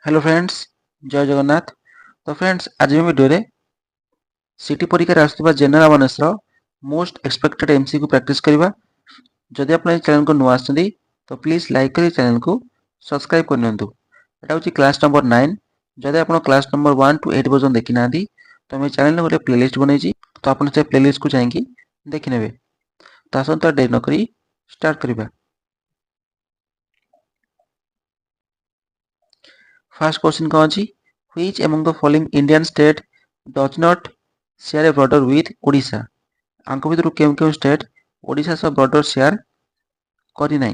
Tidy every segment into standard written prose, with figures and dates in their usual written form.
Hello friends, जय जगन्नाथ। तो friends, आज भिडियो रे सिटी परीक्षा आसुवा general awareness most expected MCQ practice करबा। जदि आप चैनल को नुआ आछंती तो प्लीज लाइक करी चैनल को सब्सक्राइब कर नियंतु। एटा होची क्लास नंबर 9। जदि आप क्लास नंबर 1 टू 8 वर्जन देखि नांती तो मैं चैनल रे गोटे प्लेलिस्ट बनैछि, तो आपण से प्लेलिस्ट को जाईकी देखि नेबे। तो आसंता डे न करी स्टार्ट करबा। फर्स्ट क्वेश्चन कौन अछि? Which among the following Indian state does not share a border with Odisha? आंक भितर केउ केउ स्टेट ओडिशा सह बॉर्डर शेयर करि नै?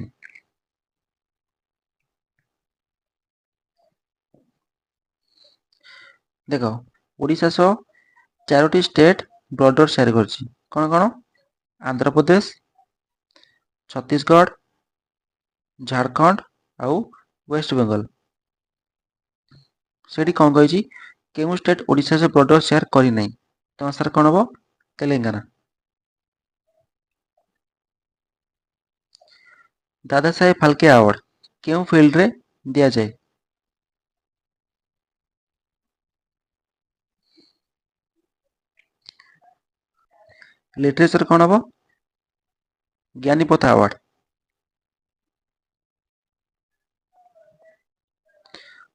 देखो, ओडिशा सह चारोटी स्टेट बॉर्डर शेयर करछि। कोन कोन? आंध्र प्रदेश, छत्तीसगढ़, झारखंड आउ वेस्ट बंगाल। सेठी कोन कहिछि? केउ स्टेट ओडिशा से बॉर्डर शेयर करि नै? तो आंसर कोन हबो? तेलंगाना। दादा साहेब फाल्के अवार्ड केउ फील्ड रे दिया जाय? लिटरेचर कोन हबो? ज्ञानीपथ अवार्ड।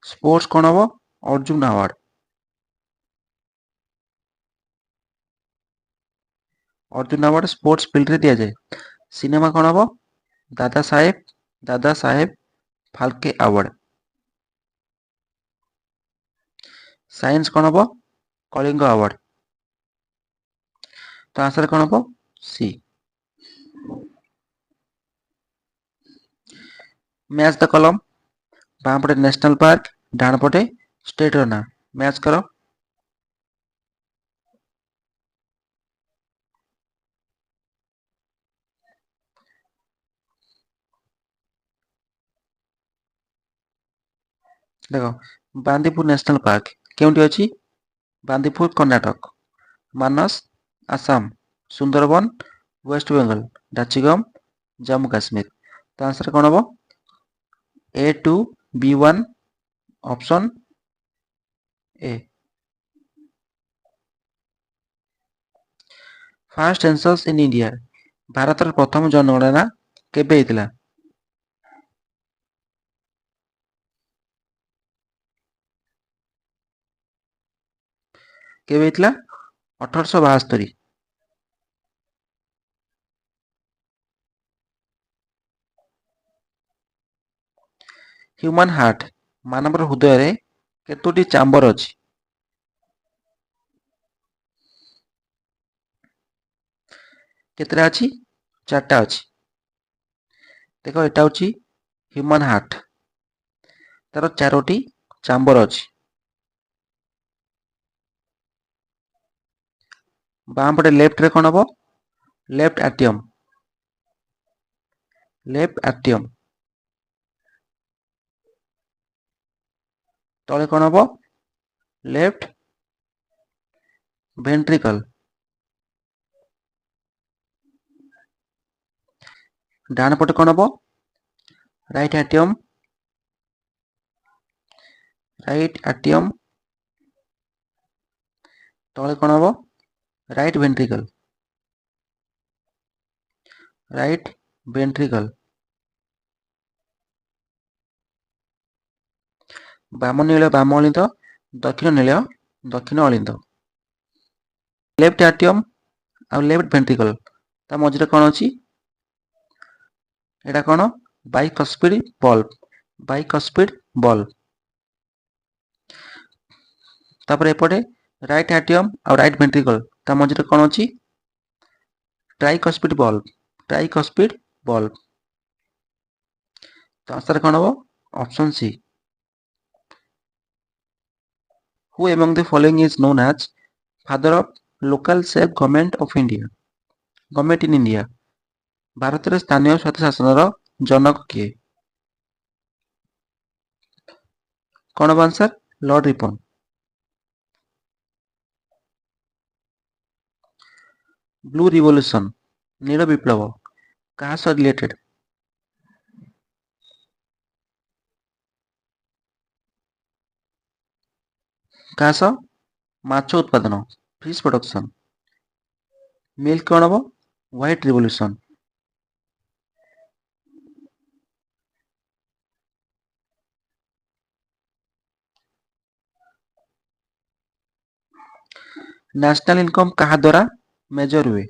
स्पोर्ट्स कोन हबो? Arjun award. Arjun award sports field रे दिया जाय। सिनेमा कोन हबो? दादा साहेब फाल्के अवार्ड। साइंस कोन हबो? कलिंग अवार्ड। तो आंसर कोन हबो? सी। मैच द कलम। बाम पटे नेशनल पार्क, डाण पटे स्टेट रो ना। मैच करो। देखो, बांदीपुर नेशनल पार्क केउंटी अछि? बांदीपुर कर्नाटक। मानस आसाम। सुंदरबन वेस्ट बेंगल। डाचिगम जम्मू काश्मीर। तो आंसर कोन हबो? A2 B1 option A. First census in India Bharat प्रथम जनगणना केबे हेतिला? केबे हेतिला? 1872। ह्यूमन हार्ट मानव हृदय रे केतोटी चैम्बर अछि? केतरा अछि? चारटा अछि। देखो, एटा होची ह्यूमन हार्ट, तार चारोटी चैम्बर अछि। बाम पटे लेफ्ट रे कोन हबो? Left atrium. Left atrium. तळे कोन हबो? Left ventricle. डान पटे कोन हबो? Right atrium. Right atrium. तळे कोन हबो? Right ventricle. Right ventricle. बाम नीଳ बाम अलिंद, दक्षिण नीଳ दक्षिण अलिंद। लेफ्ट एट्रियम आ लेफ्ट वेंट्रिकल ता मझिरे कोन अछि? एटा कोन? बाइकस्पिड बल्ब। बाइकस्पिड बल्ब। तापर एपटे राइट एट्रियम और राइट वेंट्रिकल ता मझिरे कोन अछि? Tricuspid bulb. Tricuspid bulb. तो आंसर कोन हबो? Option C. Who among the following is known as father of local self government of India? Government in India Bharat रे स्थानीय स्वायत्त शासन रो जनक किए? कोन हबो answer? Lord Ripon. Blue revolution नील विप्लव कहा सह रिलेटेड? କାହା ସହ? ମାଛ ଉତ୍ପାଦନ, ଫିସ୍ ପ୍ରଡକ୍ସନ୍। ମିଲ୍କ କ'ଣ ହବ? White revolution. ନ୍ୟାସନାଲ ଇନକମ୍ କାହା ଦ୍ୱାରା ମେଜର ହୁଏ?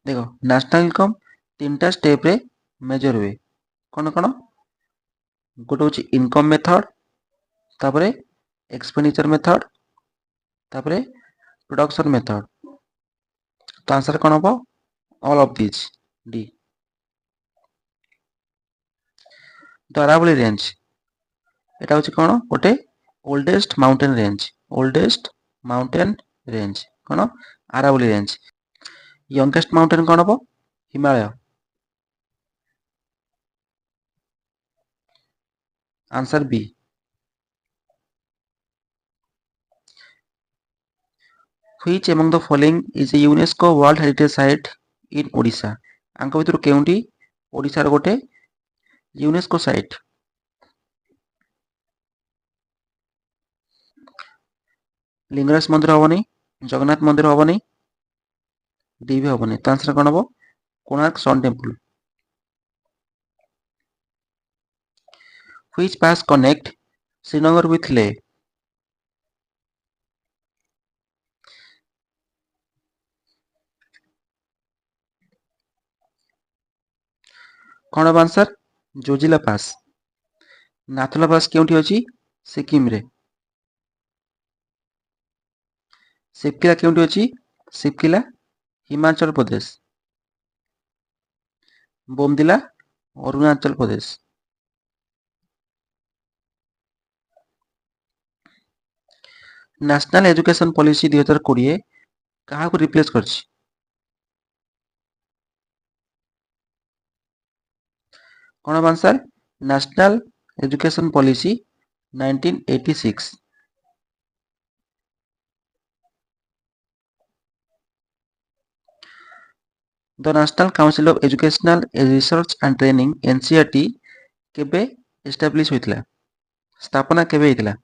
ଦେଖ ନ୍ୟାସନାଲ ଇନକମ୍ ତିନିଟା ଷ୍ଟେପ୍ରେ ମେଜର ହୁଏ। କ'ଣ କ'ଣ? ଗୋଟେ ହେଉଛି ଇନକମ୍ ମେଥଡ଼, ତାପରେ ଏକ୍ସପେଣ୍ଡିଚର ମେଥଡ଼, ତାପରେ ପ୍ରୋଡକ୍ସନ୍ ମେଥଡ଼। ତ ଆନ୍ସର କ'ଣ ହବ? All of these, D. ତ ଆରାବଳି ରେଞ୍ଜ, এটা হচ্ছে କ'ଣ? ଗୋଟେ oldest mountain range, oldest mountain range କ'ଣ? ଆରାବଳି ରେଞ୍ଜ। ୟଙ୍ଗେଷ୍ଟ ମାଉଣ୍ଟେନ୍ କ'ଣ ହବ? Himalaya. Answer B. Which among the following is a UNESCO World Heritage Site in Odisha? ଆଙ୍କ ଭିତରୁ କେଉଁଠି ଓଡ଼ିଶାର ଗୋଟେ ୟୁନେସ୍କୋ ସାଇଟ୍? ଲିଙ୍ଗରାଜ ମନ୍ଦିର ହବନି, ଜଗନ୍ନାଥ ମନ୍ଦିର ହବନି, ଡି ବି ହବନି। ତ ଆନ୍ସର କ'ଣ ହବ? Konark sun temple. Which pass connect Srinagar with Leh? କ'ଣ ହବ answer? Zojila pass. Nathula pass କେଉଁଠି ଅଛି? ସିକିମରେ। ଶିବକିଲା କେଉଁଠି ଅଛି? Shipkila Himachal Pradesh. Bomdila Arunachal Pradesh. National education policy 2020 କାହାକୁ ରିପ୍ଲେସ୍ କରିଛି? କ'ଣ ହବ answer? National education policy 1986। The national council of educational research and training NCERT କେବେ ଏଷ୍ଟାବ୍ଲିଶ ହୋଇଥିଲା? ସ୍ଥାପନା କେବେ ହେଇଥିଲା?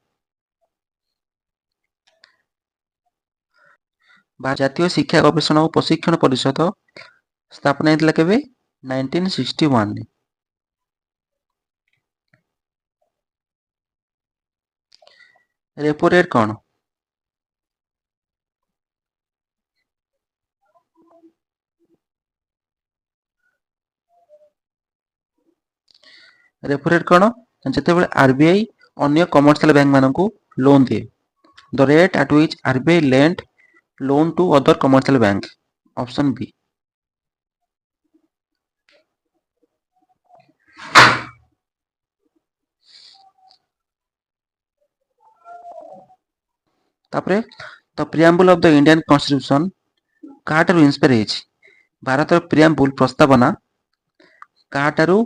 ଜାତୀୟ ଶିକ୍ଷା ଗବେଷଣା ଓ ପ୍ରଶିକ୍ଷଣ ପରିଷଦ ସ୍ଥାପନା ହେଇଥିଲା କେବେ? 1961। ରେପୋ ରେଟ୍ କ'ଣ? ରେପୋ ରେଟ୍ କ'ଣ? ଯେତେବେଳେ RBI ଅନ୍ୟ କମର୍ସିଆଲ ବ୍ୟାଙ୍କ ମାନଙ୍କୁ ଲୋନ୍ ଦିଏ। The rate at which RBI lent loan to other commercial bank। Option B. ତାପରେ ଦ ପ୍ରିଆମ୍ବୁଲ ଅଫ୍ ଦ ଇଣ୍ଡିଆନ୍ କନଷ୍ଟିଟ୍ୟୁସନ୍ କାହାଠାରୁ ଇନ୍ସପାୟାର ହେଇଛି? ଭାରତର ପ୍ରିଆମ୍ବୁଲ ପ୍ରସ୍ତାବନା କାହାଠାରୁ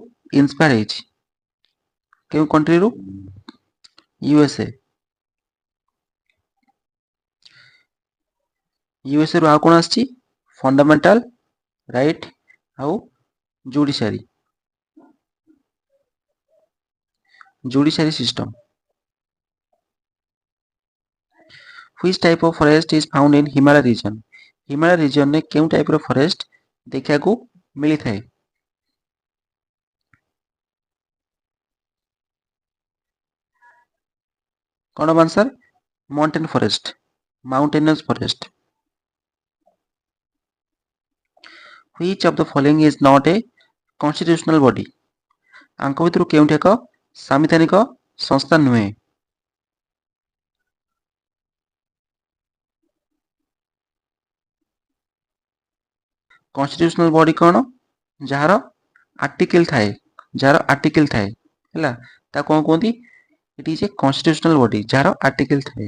ଇନ୍ସପାୟାର ହେଇଛି? କେଉଁ କଣ୍ଟ୍ରିରୁ? USA। ୟୁଏସ୍ଏରୁ ଆଉ କ'ଣ ଆସିଛି? ଫଣ୍ଡାମେଣ୍ଟାଲ ରାଇଟ୍ ଆଉ judiciary system. Which type of forest is found in Himalaya region? Himalaya ରିଜନରେ କେଉଁ ଟାଇପର ଫରେଷ୍ଟ ଦେଖିବାକୁ ମିଳିଥାଏ? କ'ଣ ହବ answer? Mountain forest, mountainous forest. Which of the following is not a constitutional body? ଆଙ୍କ ଭିତରୁ କେଉଁଠି ଏକ ସାମ୍ବିଧାନିକ ସଂସ୍ଥା ନୁହେଁ? କନଷ୍ଟିଟ୍ୟୁସନାଲ ବଡି କ'ଣ? ଯାହାର ଆର୍ଟିକଲ ଥାଏ, ହେଲା, ତାକୁ କ'ଣ କୁହନ୍ତି? It is a constitutional body, ଯାହାର ଆର୍ଟିକଲ ଥାଏ।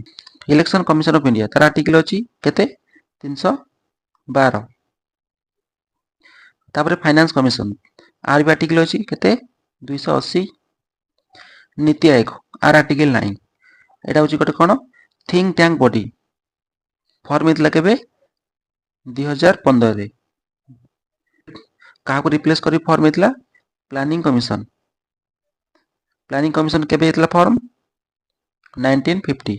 ଇଲେକ୍ସନ କମିଶନ ଅଫ ଇଣ୍ଡିଆ, ତାର ଆର୍ଟିକଲ ଅଛି କେତେ? 312। ତାପରେ ଫାଇନାନ୍ସ କମିଶନ, ଆର ବି ଆର୍ଟିକଲ ଅଛି କେତେ? 280। ନୀତି ଆୟୋଗ, ଆର ଆର୍ଟିକଲ ନାହିଁ। ଏଇଟା ହେଉଛି ଗୋଟେ କ'ଣ? Think tank body. ଫର୍ମ ହେଇଥିଲା କେବେ? 2015ରେ। କାହାକୁ ରିପ୍ଲେସ୍ କରି ଫର୍ମ ହେଇଥିଲା? ପ୍ଲାନିଂ କମିଶନ କେବେ ହେଇଥିଲା ଫର୍ମ 1950।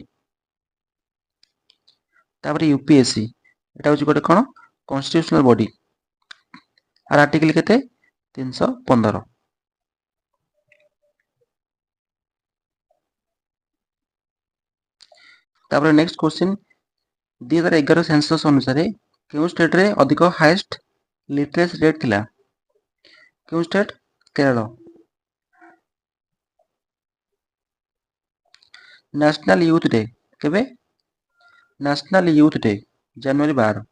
ତାପରେ यूपीएससी ଏଟା ହଉଛି ଗୋଟେ କଣ କन्स्टिट्यूशनल बॉडी आर आर्टिकल केते 315। तापर नेक्स्ट क्वेश्चन 2011 सेंसस अनुसार केउं स्टेट रे अधिक हाईएस्ट लिटरेसी रेट थिला केउं state Kerala. National youth day केबे national youth day January 12।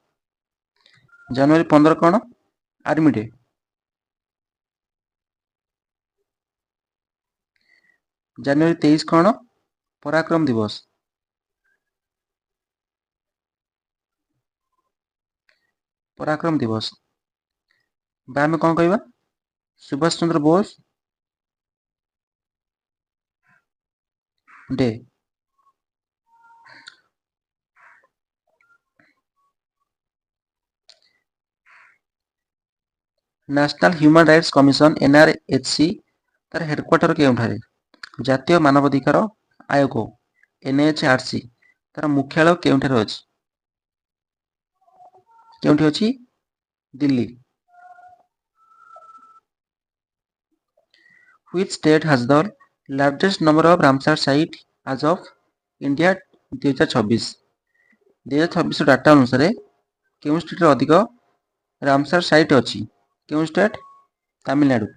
January 15 कौन आर्मी डे। जनवरी 23 कौन पराक्रम दिवस। पराक्रम दिवस बा आम कौन कहवा Subhash Chandra Bose day. National human rights commission NRHC तार हेडक्वार्टर केउठारे जातीय मानवाधिकार आयोग एनएचआरसी तार मुख्यालय केउठारे अछि केउठी अछि Delhi. Which state has the largest number of Ramsar site as of India 2026 2026 data अनुसार केउं स्टेट रे अधिक रामसार साइट अछि केउं state Tamil Nadu.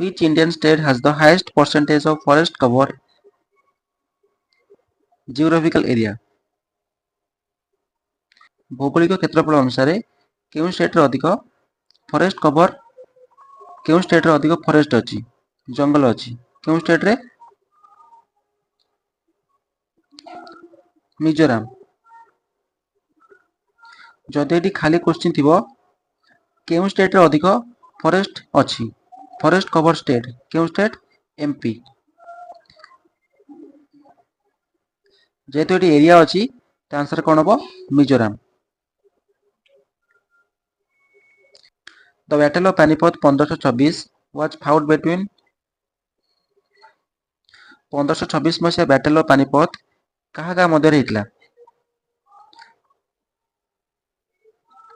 Which Indian state has the highest percentage of forest cover geographical area भौगोलिक क्षेत्रफल अनुसार केउं स्टेट रे अधिक फॉरेस्ट कवर केउं स्टेट रे अधिक फॉरेस्ट अछि जंगल अछि केउं स्टेट रे मिजोराम। जदि एटी खाली क्वेश्चन थिबो केउं स्टेट रे अधिक फॉरेस्ट अछि फॉरेस्ट कवर स्टेट केउं स्टेट एमपी। जेहेतु एटी एरिया अछि त आंसर कोन हबो Mizoram. The Battle of Panipat 1526 was fought between 1526 मसीहा बैटल ऑफ पानीपत कहा कहा मध्य हेतला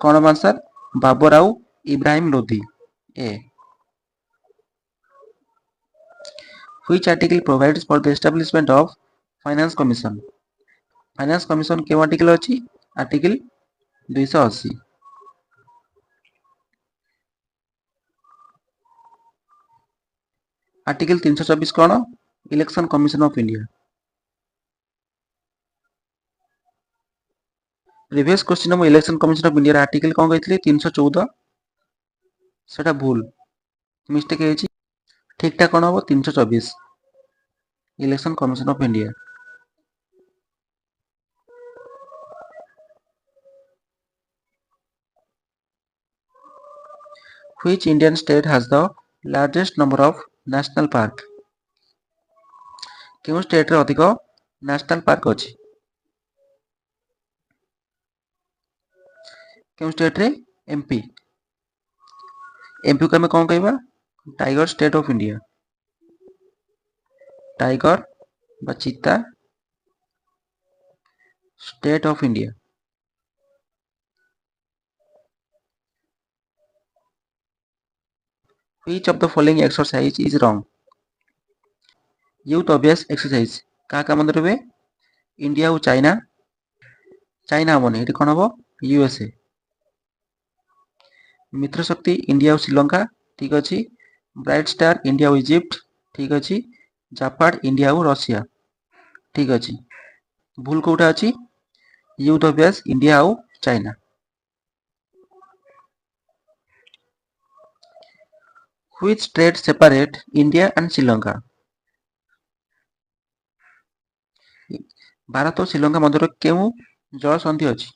कौन आंसर बाबूराव इब्राहिम लोधी ए। Which article provides for the establishment of Finance Commission finance commission केउ आर्टिकल अछि आर्टिकल 280। आर्टिकल 324 कौन election commission of India. Previous question में election commission of India article कौन कहते 314 सेटा भूल मिस्टेक है ठीक ठाक कौन हम 324 election commission of India. Which Indian state has the largest number of national park केउं स्टेट रे अधिक नेशनल पार्क अछि केउं स्टेट रे एमपी। एमपी को हमें कौन कहबा tiger state of India tiger बा चीता state of India. Which of the following exercise is wrong Yudh Abhyas exercise क्या क्या मन रे इंडिया और चाइना चाइना हमनी ये कौन हम यूएसए। मित्र शक्ति इंडिया और श्रीलंका ठीक अच्छे ब्राइट स्टार इंडिया और इजिप्ट ठीक अच्छे जापान इंडिया और रशिया ठीक अच्छे भूल कोटा अच्छी यूथ अभ्यास इंडिया और China. Which strait separate India and Sri Bharat और श्रीलंका मध्य केउ जल संधि अच्छी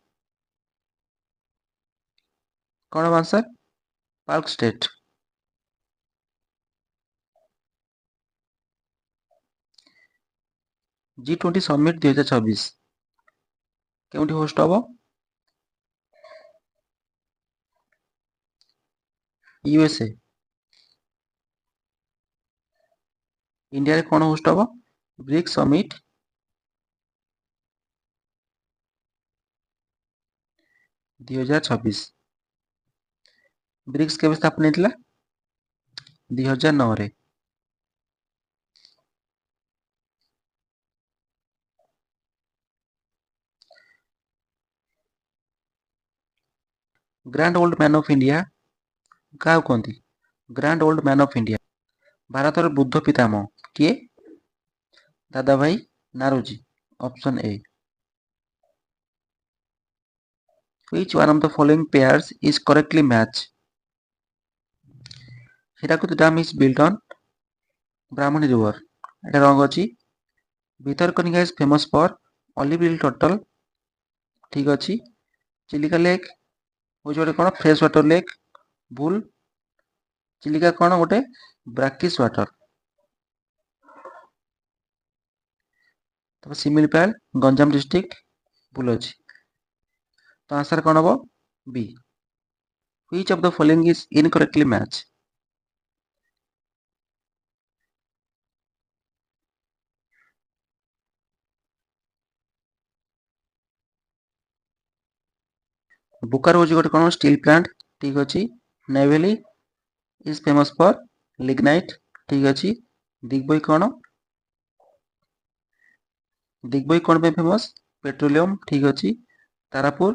कौन answer Palk strait. G20 summit 2026 केउठी होस्ट हबो यूएसए। इंडिया रे कौन होस्ट हबो ब्रिक्स समिट 2026। ब्रिक्स केबे स्थापन ହେଇଥିଲା 2009 ରେ। Grand old man of India क्या कहती grand old man of India भारतर बुद्ध पितामह किए Dadabhai Naoroji. Option A. Which one of the following pairs is correctly match Hirakud Dam is built on Brahmani River এটা রঙ ଅଛି। Bhitarkanika is famous for olive oil turtle ଠିକ ଅଛି। ଚିଲିକା ଲେକ୍ ହଉଛି ଗୋଟେ କଣ ଫ୍ରେଶ ୱାଟର ଲେକ୍ ଭୁଲ। ଚିଲିକା କଣ ଗୋଟେ ବ୍ରାକିଶ ୱାଟର। ତାପରେ ଶିମିଳିପାଳ ଗଞ୍ଜାମ ଡିଷ୍ଟ୍ରିକ୍ଟ ଭୁଲ ଅଛି। ତ ଆନ୍ସର କଣ ହବ ବି। Which of the following is incorrectly match Bokaro ହଉଛି ଗୋଟେ କଣ ଷ୍ଟିଲ୍ ପ୍ଲାଣ୍ଟ ଠିକ ଅଛି। Neville is famous for lignite ଠିକ ଅଛି। ଦିଗ୍ବଇ କଣ ଦିଗ୍ବଇ କଣ ପାଇଁ ଫେମସ୍ ପେଟ୍ରୋଲିୟମ ଠିକ ଅଛି। ତାରାପୁର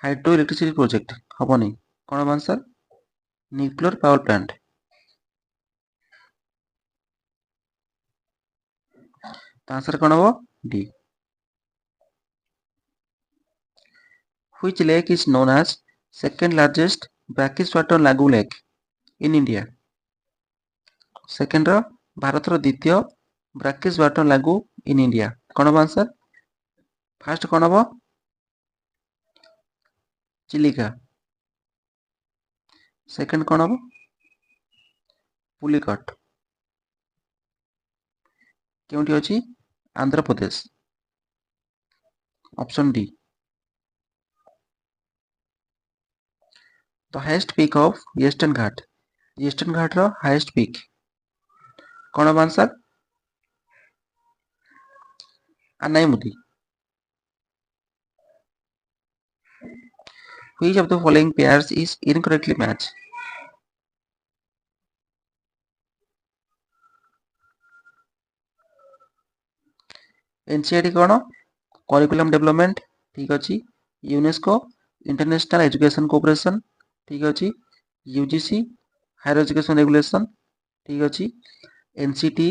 ହାଇଡ୍ରୋ ଇଲେକ୍ଟ୍ରିସିଟି ପ୍ରୋଜେକ୍ଟ ହବନି କଣ ହବ ଆନ୍ସର ନ୍ୟୁକ୍ଲିୟର ପାୱାର ପ୍ଲାଣ୍ଟ। ତ ଆନ୍ସର କଣ ହବ D. Which lake is known as second largest brackish water lagoon lake in India? Second Bharat द्वितीय ब्राकिश वाटर लागू इन इंडिया कौन हम आंसर फास्ट कौन हम चिलिका सेकेंड कौन हम पुलिकट क्योंटी अच्छी Andhra Pradesh. Option D. The highest peak of eastern Ghat रो हाईएस्ट पीक कौन हम answer Anamudi. Which of the following pairs is incorrectly matched NCERT कौन करिकुलम डेवलपमेंट ठीक अच्छी। यूनेस्को इंटरनेशनल एजुकेशन कोऑपरेशन ठीक अच्छी। यूजीसी हायर एजुकेशन रेगुलेशन ठीक अच्छी। एनसीटी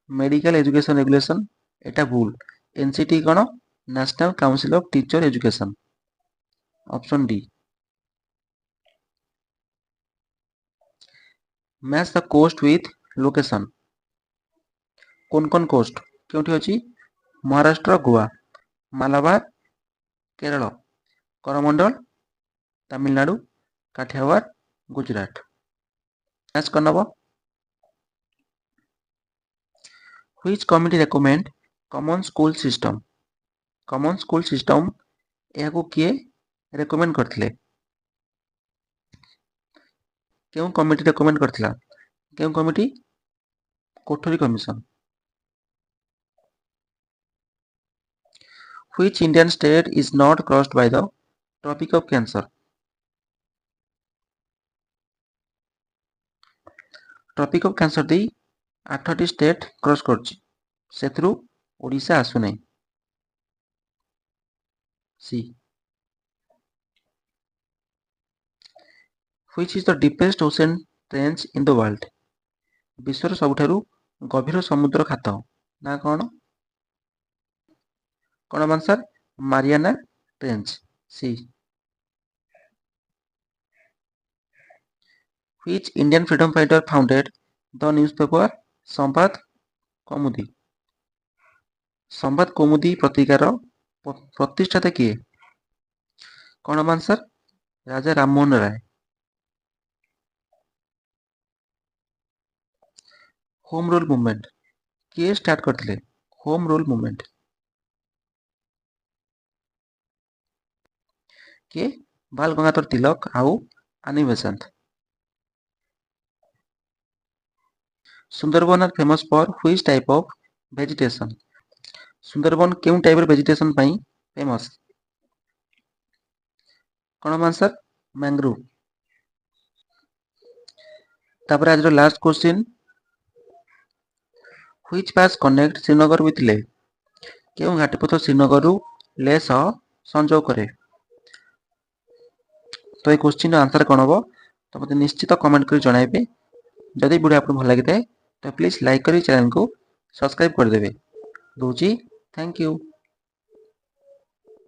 मेडिकल एजुकेशन रेगुलेशन एटा भूल। एनसीटी कौन national council of teacher education. Option D. Match the coast with location कौन कौन कोस्ट क्योंटी अच्छी महाराष्ट्र गोवा मालाबार केरल करमंडल तमिलनाडु काठियावाड़ गुजरात मैच कर नब। Which committee recommend common school system यहाँ किए रेकमेंड करथिले क्यों कमिटी रेकमेंड करथिला क्यों कमिटी कोठरी commission. Which Indian state is not crossed by the Tropic of Cancer tropic of cancer दी 8टी स्टेट क्रॉस करछि सेथरु ओडिशा आसु नै सी। Which is the deepest ocean trench in the world विश्वर सबुठारु गभीर समुद्र खात ना कौन कौन answer Mariana trench C. Which Indian freedom fighter founded the newspaper Sambad Kaumudi Sambad Kaumudi पत्रिकार प्रतिष्ठाता किए कौन हम answer Raja Rammohan Roy. Home rule movement किए स्टार्ट करथिले होम रूल मूवमेंट किए बाल गंगाधर तिलक आउ Annie Besant. Sundarban are famous for which type of vegetation? Sundarban केउं टाइप र वेजिटेशन पई फेमस? कौन आंसर? मैंग्रोव। तापर आज last question, which pass connect Srinagar with Leh? केउं घाटीपथ Srinagar रु लेह सह संजोग करे? तो ये क्वेश्चन आंसर कौन हम तो मत निश्चित कमेंट कर जणाइबे। जदि वीडियो आपको भल लगी तो प्लीज लाइक कर चैनल को सब्सक्राइब करदे। दूची थैंक यू।